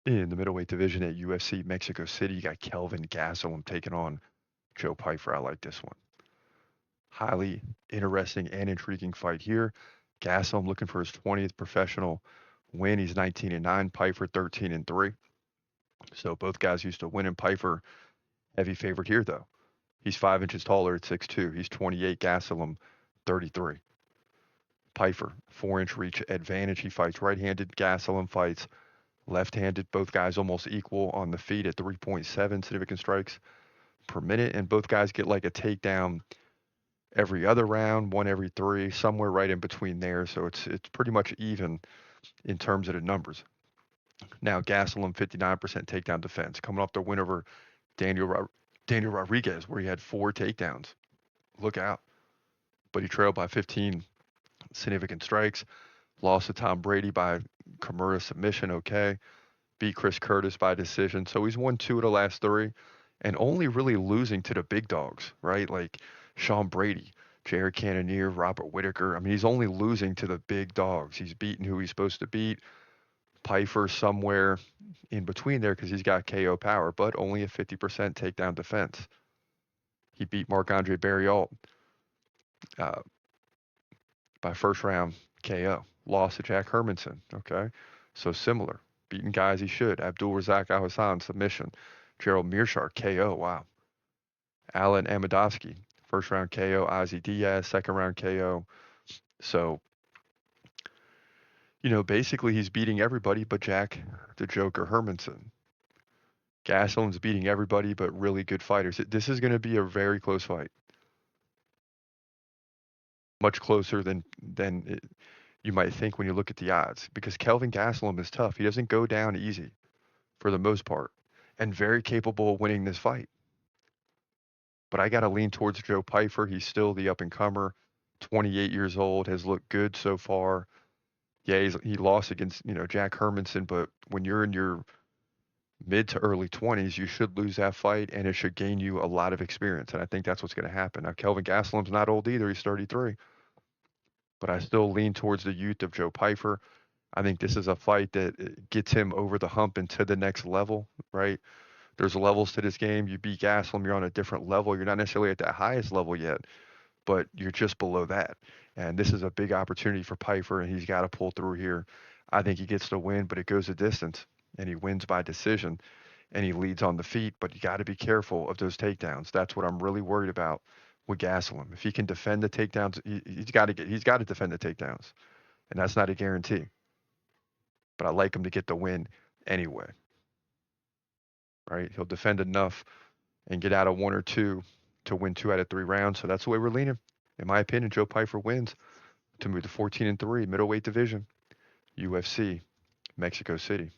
In the middleweight division at UFC Mexico City, you got Kelvin Gastelum taking on Joe Pyfer. I like this one. Highly interesting and intriguing fight here. Gastelum looking for his 20th professional win. He's 19-9. Pyfer 13-3. So both guys used to win. And Pyfer heavy favorite here though. He's 5 inches taller at 6'2". He's 28. Gastelum 33. Pyfer 4-inch reach advantage. He fights right-handed. Gastelum fights left-handed. Both guys almost equal on the feet at 3.7 significant strikes per minute, and both guys get like a takedown every other round, one every three, somewhere right in between there. So it's pretty much even in terms of the numbers. Now Gastelum 59% takedown defense, coming off the win over Daniel Rodriguez, where he had 4 takedowns. Look out! But he trailed by 15 significant strikes. Lost to Tom Brady by Kimura submission. Okay, beat Chris Curtis by decision. So he's won 2 of the last 3, and only really losing to the big dogs, right? Like Sean Brady, Jared Cannonier, Robert Whitaker. I mean, he's only losing to the big dogs. He's beaten who he's supposed to beat. Pyfer somewhere in between there because he's got KO power, but only a 50% takedown defense. He beat Marc-Andre Barriault uh, by first round KO. Lost to Jack Hermanson. Okay, so similar. Beating guys he should. Abdul Razak Al Hassan submission. Gerald Mearshart KO. Wow. Alan Amadovsky first round KO. Ozzy Diaz second round KO. So basically he's beating everybody but Jack the Joker Hermanson. Gastelum's beating everybody but really good fighters. This is going to be a very close fight. Much closer than you might think when you look at the odds, because Kelvin Gastelum is tough. He doesn't go down easy for the most part, and very capable of winning this fight. But I got to lean towards Joe Pyfer. He's still the up and comer, 28 years old, has looked good so far. Yeah, he lost against Jack Hermanson, but when you're in your mid to early 20s, you should lose that fight, and it should gain you a lot of experience. And I think that's what's going to happen. Now, Kelvin Gastelum's not old either. He's 33. But I still lean towards the youth of Joe Pyfer. I think this is a fight that gets him over the hump and to the next level, right? There's levels to this game. You beat Gastelum, you're on a different level. You're not necessarily at that highest level yet, but you're just below that. And this is a big opportunity for Pyfer, and he's got to pull through here. I think he gets the win, but it goes a distance, and he wins by decision, and he leads on the feet. But you got to be careful of those takedowns. That's what I'm really worried about with Gastelum. If he can defend the takedowns, he's got to defend the takedowns, and that's not a guarantee. But I like him to get the win anyway, right? He'll defend enough and get out of 1 or 2 to win 2 out of 3 rounds. So that's the way we're leaning. In my opinion, Joe Pyfer wins to move to 14-3 middleweight division, UFC Mexico City.